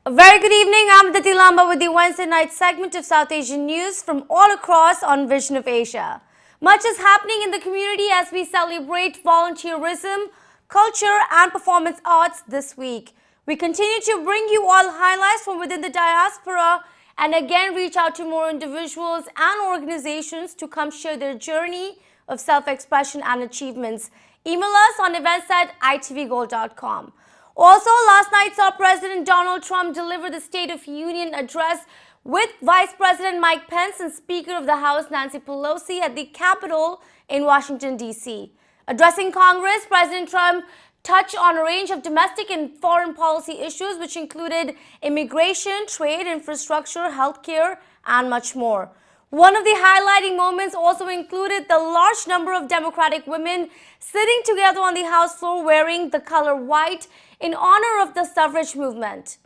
A very good evening. I'm Dati Lamba with the Wednesday night segment of South Asian news from all across on Vision of Asia. Much is happening in the community as we celebrate volunteerism, culture and performance arts this week. We continue to bring you all highlights from within the diaspora and again reach out to more individuals and organizations to come share their journey of self-expression and achievements. Email us on events@itvgold.com. Also, last night saw President Donald Trump deliver the State of Union address with Vice President Mike Pence and Speaker of the House Nancy Pelosi at the Capitol in Washington, D.C. Addressing Congress, President Trump touched on a range of domestic and foreign policy issues which included immigration, trade, infrastructure, healthcare, and much more. One of the highlighting moments also included the large number of Democratic women sitting together on the House floor wearing the color white in honor of the suffrage movement.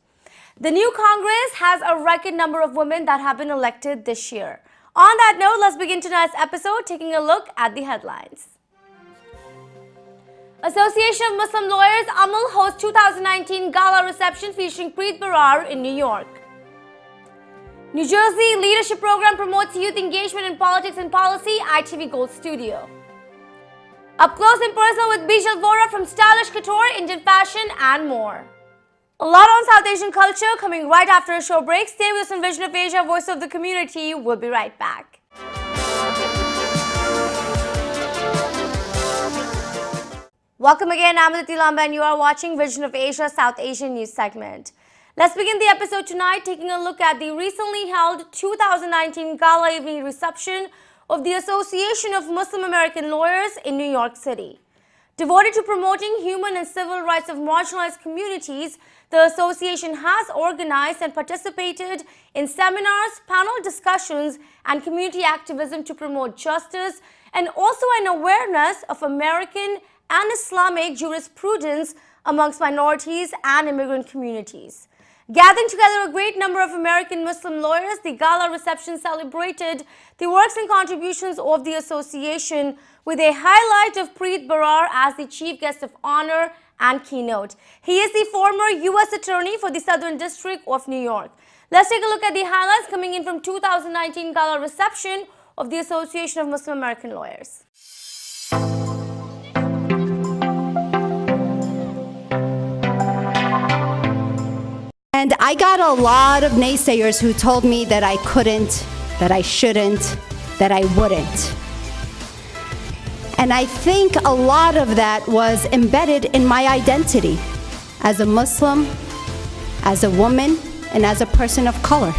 The new Congress has a record number of women that have been elected this year. On that note, let's begin tonight's episode taking a look at the headlines. Association of Muslim Lawyers AMAL hosts 2019 Gala reception featuring Preet in New York. New Jersey Leadership Program promotes youth engagement in politics and policy, ITV Gold Studio. Up close and personal with Bijal Vohra from StyLush, Couture, Indian fashion and more. A lot on South Asian culture coming right after a short break. Stay with us on Vision of Asia, Voice of the Community. We'll be right back. Welcome again, I'm Dati Lamba and you are watching Vision of Asia, South Asian news segment. Let's begin the episode tonight taking a look at the recently held 2019 Gala evening reception of the Association of Muslim American Lawyers in New York City. Devoted to promoting human and civil rights of marginalized communities, the association has organized and participated in seminars, panel discussions, and community activism to promote justice and also an awareness of American and Islamic jurisprudence amongst minorities and immigrant communities. Gathering together a great number of American Muslim lawyers, the Gala reception celebrated the works and contributions of the association with a highlight of Preet as the chief guest of honor and keynote. He is the former U.S. Attorney for the Southern District of New York. Let's take a look at the highlights coming in from 2019 Gala reception of the Association of Muslim American Lawyers. And I got a lot of naysayers who told me that I couldn't, that I shouldn't, that I wouldn't. And I think a lot of that was embedded in my identity as a Muslim, as a woman, and as a person of color.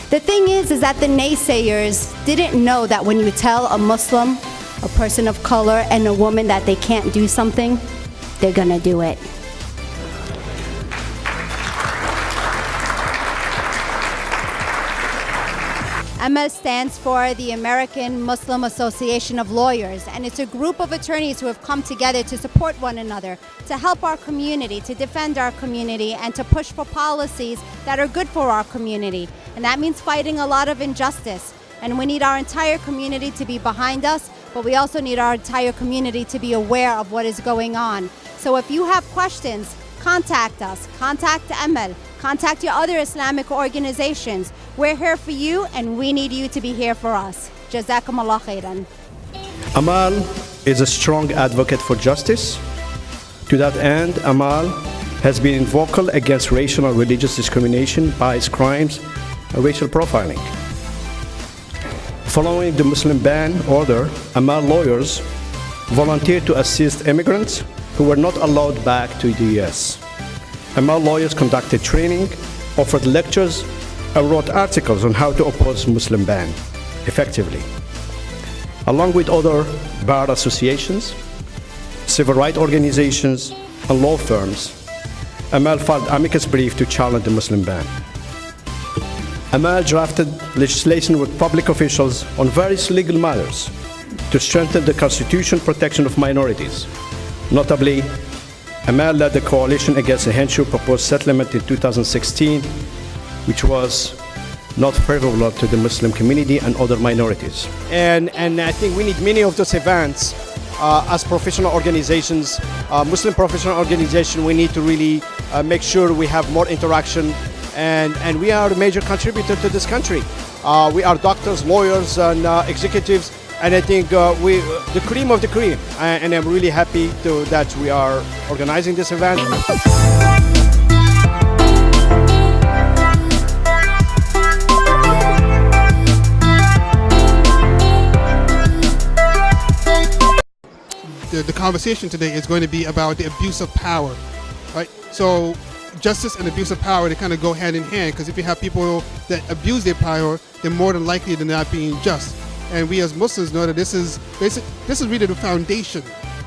The thing is that the naysayers didn't know that when you tell a Muslim, a person of color, and a woman that they can't do something, they're gonna do it. AMAL stands for the American Muslim Association of Lawyers, and it's a group of attorneys who have come together to support one another, to help our community, to defend our community, and to push for policies that are good for our community. And that means fighting a lot of injustice. And we need our entire community to be behind us, but we also need our entire community to be aware of what is going on. So if you have questions, contact us, contact AMAL, contact your other Islamic organizations. We're here for you and we need you to be here for us. Jazakumullah khairan. AMAL is a strong advocate for justice. To that end, AMAL has been vocal against racial and religious discrimination, bias crimes, and racial profiling. Following the Muslim ban order, AMAL lawyers volunteered to assist immigrants who were not allowed back to the US. AMAL lawyers conducted training, offered lectures, and wrote articles on how to oppose Muslim ban effectively. Along with other bar associations, civil rights organizations, and law firms, AMAL filed amicus brief to challenge the Muslim ban. AMAL drafted legislation with public officials on various legal matters to strengthen the constitutional protection of minorities. Notably, AMAL led the coalition against the Henshaw proposed settlement in 2016, which was not favorable to the Muslim community and other minorities. And I think we need many of those events as professional organizations, Muslim professional organization, we need to really make sure we have more interaction, and we are a major contributor to this country. We are doctors, lawyers, and executives, and I think we the cream of the cream. And I'm really happy that we are organizing this event. The conversation today is going to be about the abuse of power, right? So justice and abuse of power, they kind of go hand in hand, because if you have people that abuse their power, they're more than likely than not being just. And we as Muslims know that this is really the foundation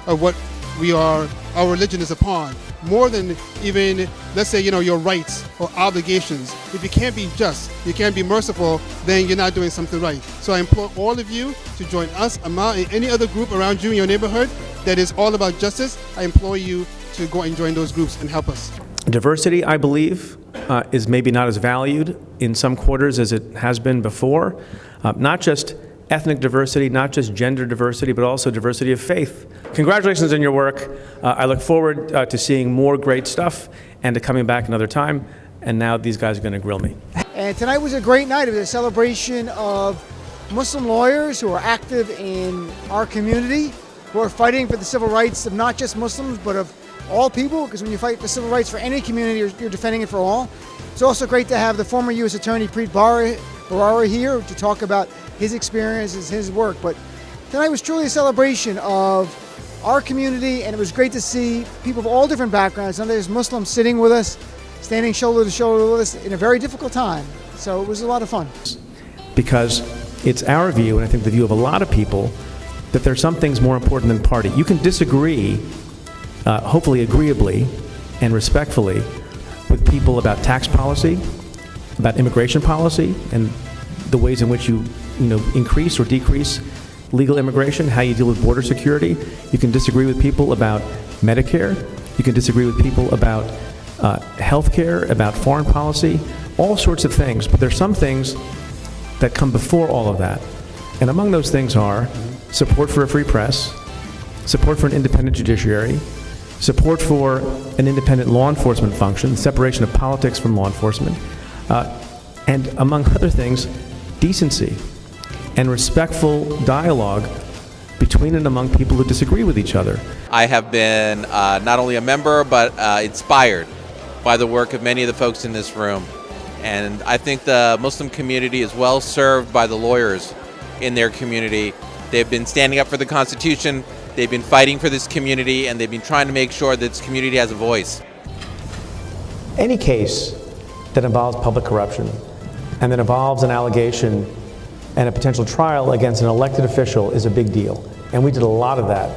of what our religion is upon. More than even, let's say, your rights or obligations. If you can't be just, you can't be merciful, then you're not doing something right. So I implore all of you to join us, AMAL, and any other group around you in your neighborhood that is all about justice. I implore you to go and join those groups and help us. Diversity, I believe, is maybe not as valued in some quarters as it has been before. Not just ethnic diversity, not just gender diversity, but also diversity of faith. Congratulations on your work. I look forward to seeing more great stuff and to coming back another time. And now these guys are going to grill me. And tonight was a great night. It was a celebration of Muslim lawyers who are active in our community, who are fighting for the civil rights of not just Muslims, but of all people, because when you fight for civil rights for any community, you're defending it for all. It's also great to have the former U.S. Attorney Preet Bharara here to talk about his experiences, his work. But tonight was truly a celebration of our community, and it was great to see people of all different backgrounds. Now there's Muslims sitting with us, standing shoulder to shoulder with us in a very difficult time. So it was a lot of fun. Because it's our view, and I think the view of a lot of people, that there's some things more important than party. You can disagree, hopefully agreeably and respectfully, with people about tax policy, about immigration policy, and the ways in which you increase or decrease legal immigration, how you deal with border security. You can disagree with people about Medicare. You can disagree with people about health care, about foreign policy, all sorts of things. But there's some things that come before all of that. And among those things are support for a free press, support for an independent judiciary, support for an independent law enforcement function, separation of politics from law enforcement, and among other things, decency and respectful dialogue between and among people who disagree with each other. I have been not only a member, but inspired by the work of many of the folks in this room. And I think the Muslim community is well served by the lawyers in their community. They've been standing up for the Constitution, they've been fighting for this community, and they've been trying to make sure that this community has a voice. Any case that involves public corruption and that involves an allegation and a potential trial against an elected official is a big deal. And we did a lot of that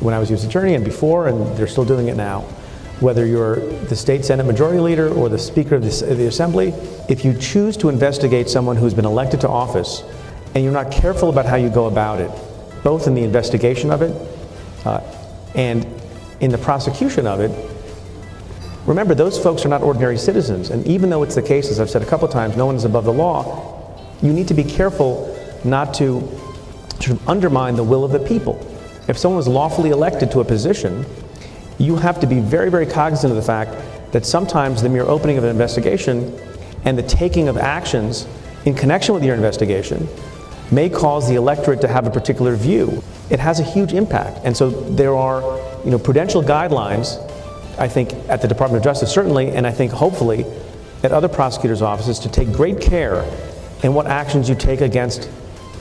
when I was U.S. Attorney and before, and they're still doing it now. Whether you're the state Senate Majority Leader or the Speaker of the Assembly, if you choose to investigate someone who's been elected to office and you're not careful about how you go about it, both in the investigation of it and in the prosecution of it, remember, those folks are not ordinary citizens. And even though it's the case, as I've said a couple times, no one is above the law, you need to be careful not to sort of undermine the will of the people. If someone was lawfully elected to a position, you have to be very, very cognizant of the fact that sometimes the mere opening of an investigation and the taking of actions in connection with your investigation may cause the electorate to have a particular view. It has a huge impact. And so there are, prudential guidelines, I think, at the Department of Justice, certainly, and I think hopefully at other prosecutors' offices, to take great care in what actions you take against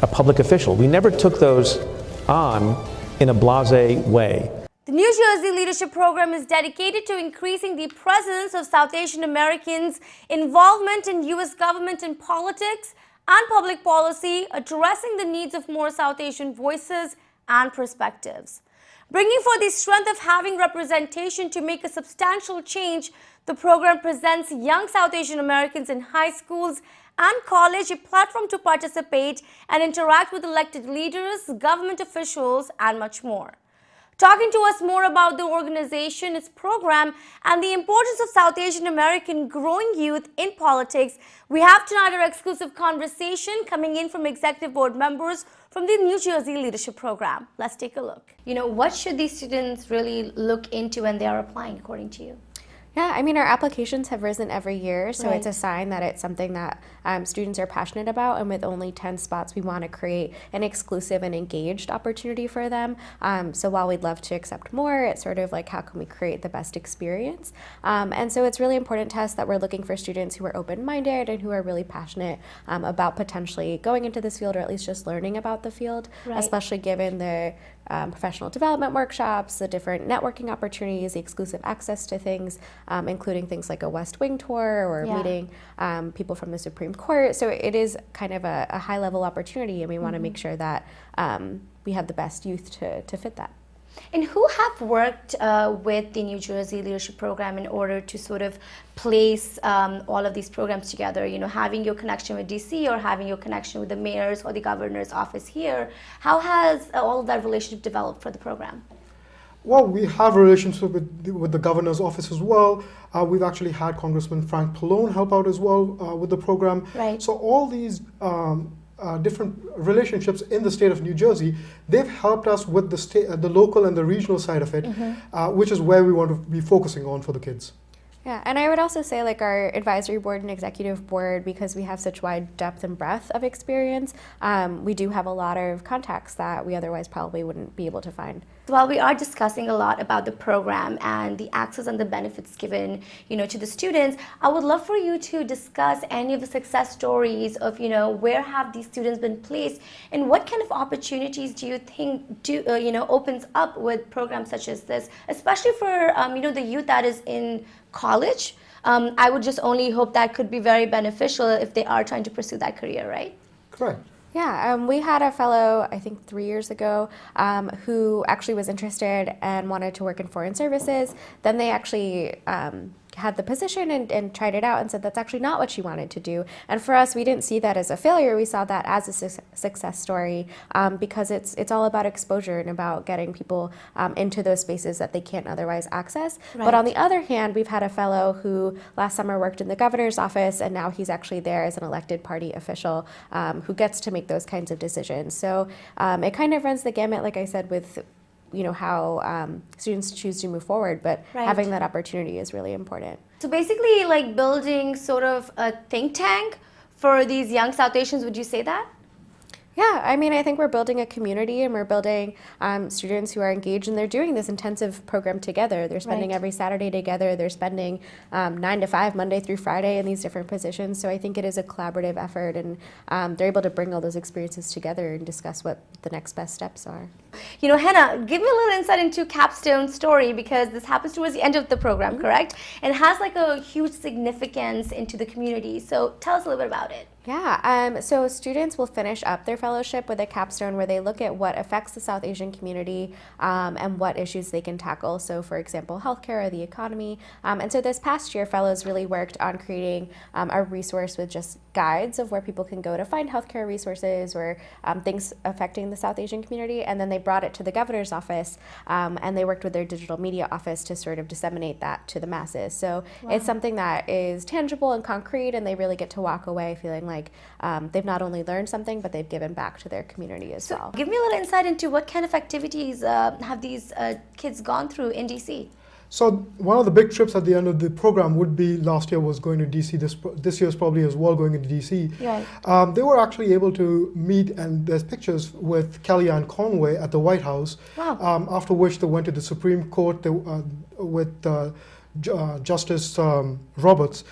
a public official. We never took those on in a blasé way. The New Jersey Leadership Program is dedicated to increasing the presence of South Asian Americans' involvement in U.S. government and politics and public policy, addressing the needs of more South Asian voices and perspectives. Bringing forth the strength of having representation to make a substantial change, the program presents young South Asian Americans in high schools and college a platform to participate and interact with elected leaders, government officials, and much more. Talking to us more about the organization, its program, and the importance of South Asian American growing youth in politics, we have tonight our exclusive conversation coming in from executive board members from the New Jersey Leadership Program. Let's take a look. What should these students really look into when they are applying, according to you? Yeah, I mean, our applications have risen every year, so Right. it's a sign that it's something that students are passionate about, and with only 10 spots, we want to create an exclusive and engaged opportunity for them. So while we'd love to accept more, it's sort of like, how can we create the best experience? And so it's really important to us that we're looking for students who are open-minded and who are really passionate about potentially going into this field, or at least just learning about the field, Right. especially given the professional development workshops, the different networking opportunities, the exclusive access to things, including things like a West Wing tour or Yeah. meeting people from the Supreme Court. So it is kind of a high-level opportunity, and we want to make sure that we have the best youth to fit that. And who have worked with the New Jersey Leadership Program in order to sort of place all of these programs together? Having your connection with DC or having your connection with the mayor's or the governor's office here. How has all of that relationship developed for the program? Well, we have a relationship with the governor's office as well. We've actually had Congressman Frank Pallone help out as well with the program. Right. So all these different relationships in the state of New Jersey, they've helped us with the local and the regional side of it, which is where we want to be focusing on for the kids. Yeah, and I would also say, like, our advisory board and executive board, because we have such wide depth and breadth of experience, we do have a lot of contacts that we otherwise probably wouldn't be able to find. While we are discussing a lot about the program and the access and the benefits given, to the students, I would love for you to discuss any of the success stories of, where have these students been placed and what kind of opportunities do you think opens up with programs such as this, especially for, the youth that is in college. I would just only hope that could be very beneficial if they are trying to pursue that career, right? Correct. Yeah, we had a fellow, I think 3 years ago, who actually was interested and wanted to work in foreign services. Then they actually had the position and tried it out and said that's actually not what she wanted to do. And for us, we didn't see that as a failure. We saw that as a success story because it's all about exposure and about getting people into those spaces that they can't otherwise access. Right. But on the other hand, we've had a fellow who last summer worked in the governor's office, and now he's actually there as an elected party official who gets to make those kinds of decisions. So it kind of runs the gamut, like I said, with how students choose to move forward, but Right. having that opportunity is really important. So basically, like building sort of a think tank for these young South Asians, would you say that? Yeah, I mean, I think we're building a community, and we're building students who are engaged, and they're doing this intensive program together. They're spending Right. every Saturday together. They're spending 9 to 5, Monday through Friday in these different positions. So I think it is a collaborative effort, and they're able to bring all those experiences together and discuss what the next best steps are. Hannah, give me a little insight into Capstone's story, because this happens towards the end of the program, correct? And it has like a huge significance into the community. So tell us a little bit about it. Yeah, so students will finish up their fellowship with a capstone where they look at what affects the South Asian community and what issues they can tackle. So, for example, healthcare or the economy. And so this past year, fellows really worked on creating a resource with just guides of where people can go to find healthcare resources or things affecting the South Asian community. And then they brought it to the governor's office, and they worked with their digital media office to sort of disseminate that to the masses. So it's something that is tangible and concrete, and they really get to walk away feeling like they've not only learned something, but they've given back to their community as well. Give me a little insight into what kind of activities have these kids gone through in DC? So one of the big trips at the end of the program would be, last year was going to DC, this year's probably as well going into DC. Right. They were actually able to meet, and there's pictures with Kellyanne Conway at the White House. Wow. After which they went to the Supreme Court with Justice Roberts.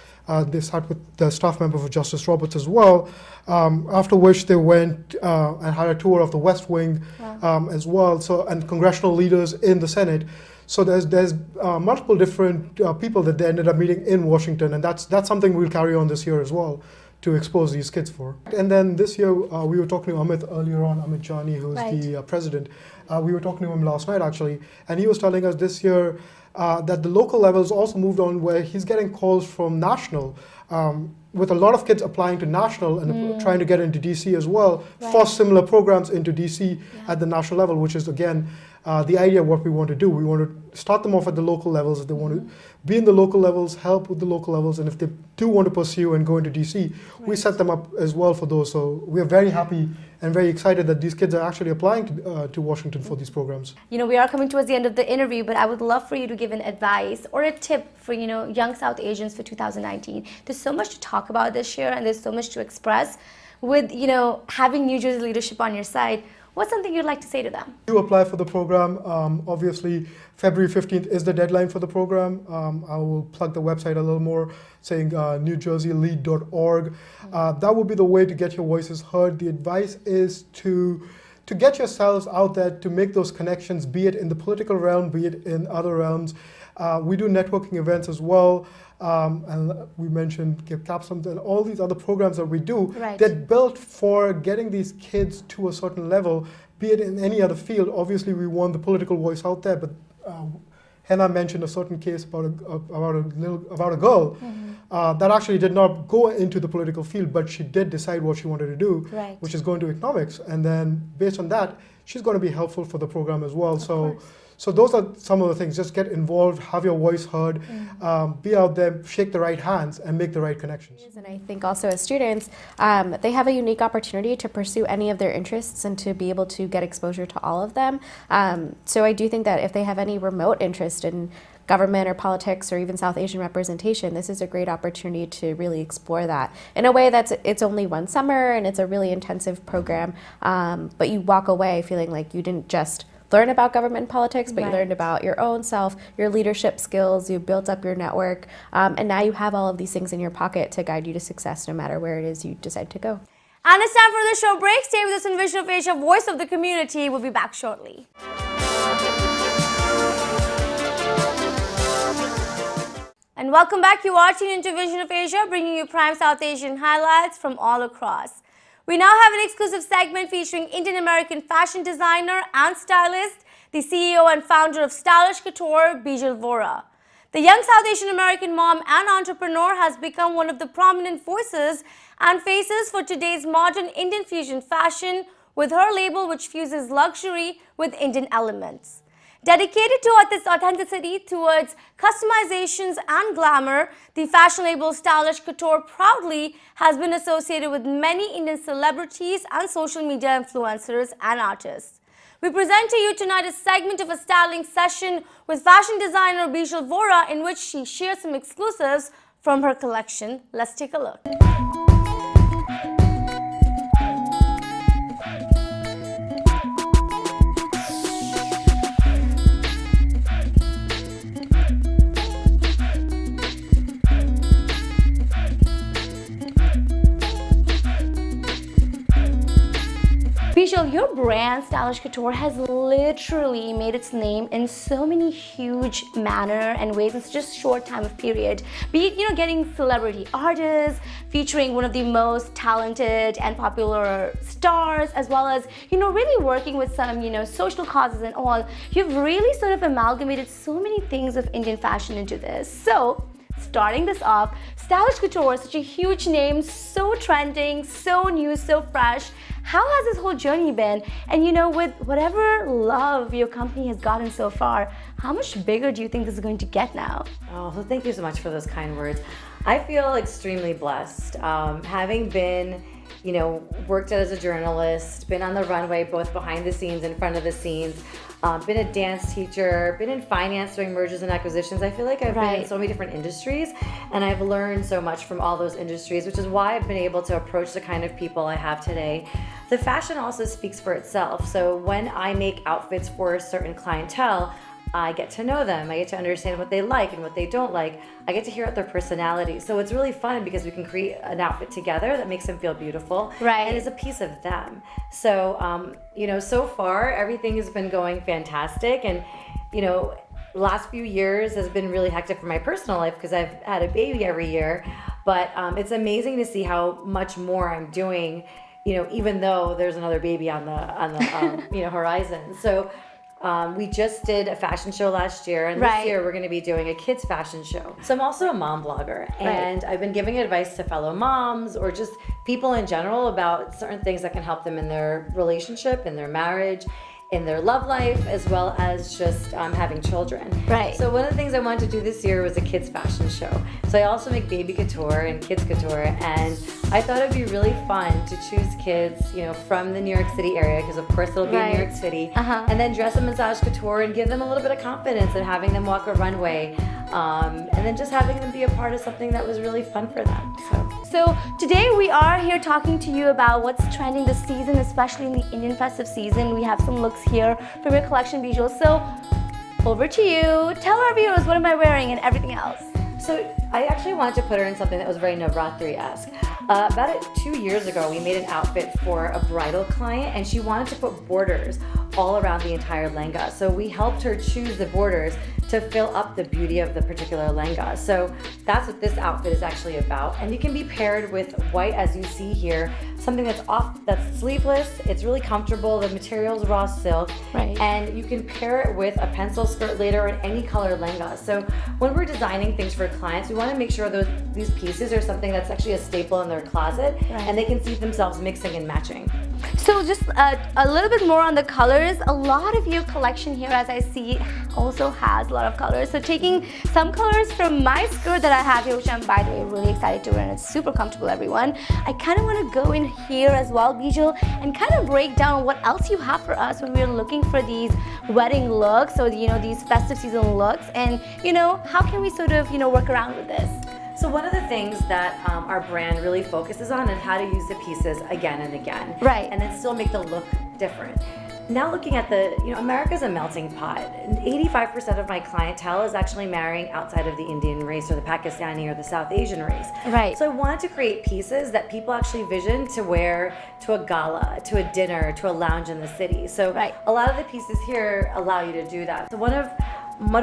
They sat with the staff member for Justice Roberts as well. After which they went and had a tour of the West Wing as well. So, and congressional leaders in the Senate. So there's multiple different people that they ended up meeting in Washington, and that's something we'll carry on this year as well to expose these kids for. And then this year we were talking to Amit earlier on, Amit Jani, who's the president. We were talking to him last night actually, and he was telling us this year that the local levels also moved on, where he's getting calls from national, with a lot of kids applying to national and trying to get into DC as well for similar programs into DC at the national level, which is again the idea of what we want to do. We want to start them off at the local levels. If they want to be in the local levels, help with the local levels, and if they do want to pursue and go into DC, we set them up as well for those. So we are very happy and very excited that these kids are actually applying to Washington for these programs. You know, we are coming towards the end of the interview, but I would love for you to give an advice or a tip for, you know, young South Asians for 2019. There's so much to talk about this year and there's so much to express. With, you know, having New Jersey leadership on your side, what's something you'd like to say to them? To apply for the program, obviously February 15th is the deadline for the program. I will plug the website a little more, saying newjerseylead.org. That would be the way to get your voices heard. The advice is to get yourselves out there, to make those connections, be it in the political realm, be it in other realms. We do networking events as well. And we mentioned Give Capsums and all these other programs that we do that built for getting these kids to a certain level, be it in any other field. Obviously, we want the political voice out there, but Hannah mentioned a certain case about a girl that actually did not go into the political field, but she did decide what she wanted to do, which is go into economics. And then based on that, she's going to be helpful for the program as well. So those are some of the things. Just get involved, have your voice heard, be out there, shake the right hands, and make the right connections. And I think also as students, they have a unique opportunity to pursue any of their interests and to be able to get exposure to all of them. So I do think that if they have any remote interest in government or politics or even South Asian representation, this is a great opportunity to really explore that in a way that's, it's only one summer and it's a really intensive program, but you walk away feeling like you didn't just learn about government and politics, but you learned about your own self, your leadership skills, you built up your network, and now you have all of these things in your pocket to guide you to success no matter where it is you decide to go. And it's time for the show break. Stay with us in Vision of Asia, Voice of the Community. We'll be back shortly. And welcome back. You are tuned into Vision of Asia, bringing you prime South Asian highlights from all across. We now have an exclusive segment featuring Indian-American fashion designer and stylist, the CEO and founder of StyLush Couture, Bijal Vohra. The young South Asian American mom and entrepreneur has become one of the prominent voices and faces for today's modern Indian fusion fashion with her label, which fuses luxury with Indian elements. Dedicated to its authenticity towards customizations and glamour, the fashion label StyLush Couture proudly has been associated with many Indian celebrities and social media influencers and artists. We present to you tonight a segment of a styling session with fashion designer Bijal Vohra, in which she shares some exclusives from her collection. Let's take a look. Bijal, your brand, StyLush Couture, has literally made its name in so many huge manner and ways in such a short time of period. Be it, you know, getting celebrity artists, featuring one of the most talented and popular stars, as well as, you know, really working with some, you know, social causes and all. You've really sort of amalgamated so many things of Indian fashion into this. So, starting this off, StyLush Couture is such a huge name, so trending, so new, so fresh. How has this whole journey been? And you know, with whatever love your company has gotten so far, how much bigger do you think this is going to get now? Oh, well, thank you so much for those kind words. I feel extremely blessed. Having been, you know, worked as a journalist, been on the runway, both behind the scenes, in front of the scenes, been a dance teacher, been in finance doing mergers and acquisitions. I feel like I've been in so many different industries, and I've learned so much from all those industries, which is why I've been able to approach the kind of people I have today. The fashion also speaks for itself. So when I make outfits for a certain clientele, I get to know them. I get to understand what they like and what they don't like. I get to hear out their personality. So it's really fun because we can create an outfit together that makes them feel beautiful. And is a piece of them. So, you know, so far everything has been going fantastic. And, you know, the last few years has been really hectic for my personal life because I've had a baby every year. But it's amazing to see how much more I'm doing, you know, even though there's another baby on the you know, horizon. So we just did a fashion show last year, and this year we're going to be doing a kids fashion show. So I'm also a mom blogger, and I've been giving advice to fellow moms or just people in general about certain things that can help them in their relationship, in their marriage. in their love life as well as just having children. Right. So one of the things I wanted to do this year was a kids fashion show. So I also make baby couture and kids couture, and I thought it'd be really fun to choose kids, you know, from the New York City area, because of course it'll be in New York City, and then dress them in StyLush couture and give them a little bit of confidence and having them walk a runway, and then just having them be a part of something that was really fun for them. So today we are here talking to you about what's trending this season, especially in the Indian festive season. We have some looks here from your collection, Bijal. So over to you. Tell our viewers, what am I wearing and everything else. So I actually wanted to put her in something that was very Navratri-esque. About 2 years ago, we made an outfit for a bridal client, and she wanted to put borders all around the entire lehenga. So we helped her choose the borders to fill up the beauty of the particular lehenga. So that's what this outfit is actually about. And you can be paired with white, as you see here, something that's sleeveless. It's really comfortable. The material's raw silk. Right. And you can pair it with a pencil skirt later in any color lehenga. So when we're designing things for clients, we want to make sure these pieces are something that's actually a staple in their closet, and they can see themselves mixing and matching. So just a little bit more on the colors. A lot of your collection here, as I see, also has a lot of colors. So taking some colors from my skirt that I have here, which I'm, by the way, really excited to wear, and it's super comfortable, everyone. I kind of want to go in here as well, Bijal, and kind of break down what else you have for us when we're looking for these wedding looks, or, you know, these festive season looks, and, you know, how can we sort of, you know, work around with this? So one of the things that our brand really focuses on is how to use the pieces again and again. Right. And then still make the look different. Now looking at America's a melting pot. 85% of my clientele is actually marrying outside of the Indian race or the Pakistani or the South Asian race. Right. So I wanted to create pieces that people actually vision to wear to a gala, to a dinner, to a lounge in the city. So a lot of the pieces here allow you to do that. So one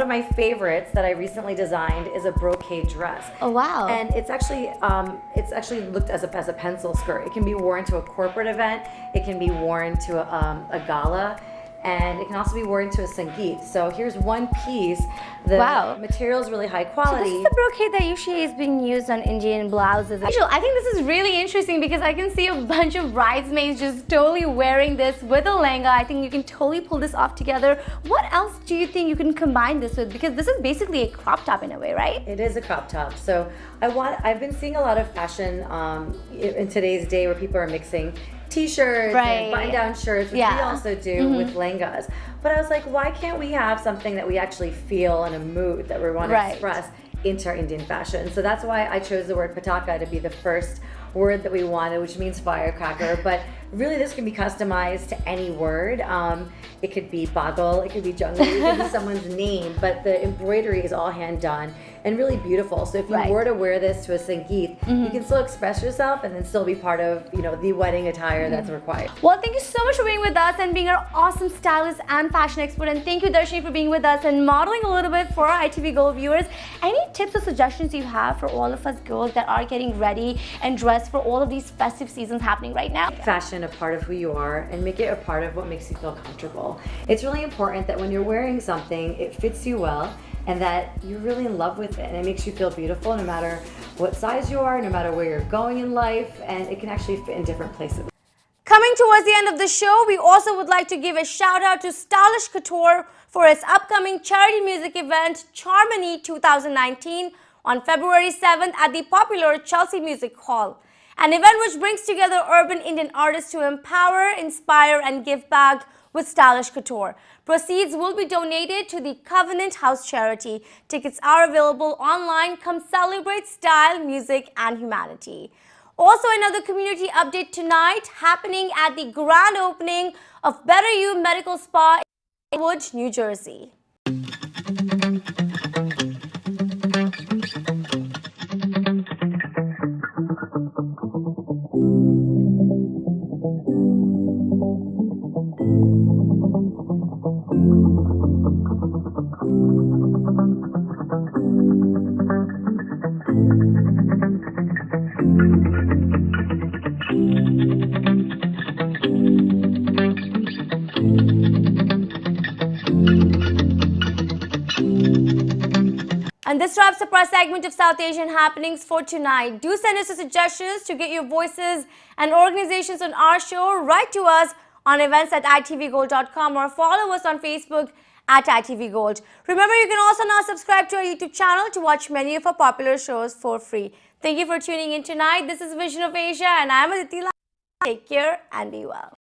of my favorites that I recently designed is a brocade dress. Oh wow! And it's actually looked as a pencil skirt. It can be worn to a corporate event. It can be worn to a gala, and it can also be worn to a sangeet. So here's one piece. The material is really high quality. So this is the brocade that usually is being used on Indian blouses. I think this is really interesting because I can see a bunch of bridesmaids just totally wearing this with a lehenga. I think you can totally pull this off together. What else do you think you can combine this with? Because this is basically a crop top in a way, right? It is a crop top. So I've been seeing a lot of fashion in today's day where people are mixing t-shirts and button-down shirts, which we also do with lehengas. But I was like, why can't we have something that we actually feel in a mood that we want to express into our Indian fashion? So that's why I chose the word pataka to be the first word that we wanted, which means firecracker. But really, this can be customized to any word. It could be bagal, it could be jungle, it could be someone's name, but the embroidery is all hand done and really beautiful. So if you were to wear this to a sangeet, you can still express yourself and then still be part of, you know, the wedding attire that's required. Well, thank you so much for being with us and being our awesome stylist and fashion expert. And thank you, Darshini, for being with us and modeling a little bit for our ITV Go viewers. Any tips or suggestions you have for all of us girls that are getting ready and dressed for all of these festive seasons happening right now? Fashion a part of who you are and make it a part of what makes you feel comfortable. It's really important that when you're wearing something, it fits you well and that you're really in love with it and it makes you feel beautiful no matter what size you are, no matter where you're going in life, and it can actually fit in different places. Coming towards the end of the show, we also would like to give a shout out to StyLush Couture for its upcoming charity music event, Charmony 2019, on February 7th at the popular Chelsea Music Hall. An event which brings together urban Indian artists to empower, inspire, and give back with StyLush Couture. Proceeds will be donated to the Covenant House charity. Tickets are available online. Come celebrate style, music, and humanity. Also, another community update tonight happening at the grand opening of Better You Medical Spa in Wood, New Jersey. And this wraps up our segment of South Asian happenings for tonight. Do send us your suggestions to get your voices and organizations on our show. Write to us on events at itvgold.com or follow us on Facebook at itvgold. Remember, you can also now subscribe to our YouTube channel to watch many of our popular shows for free. Thank you for tuning in tonight. This is Vision of Asia and I'm Aditi. Take care and be well.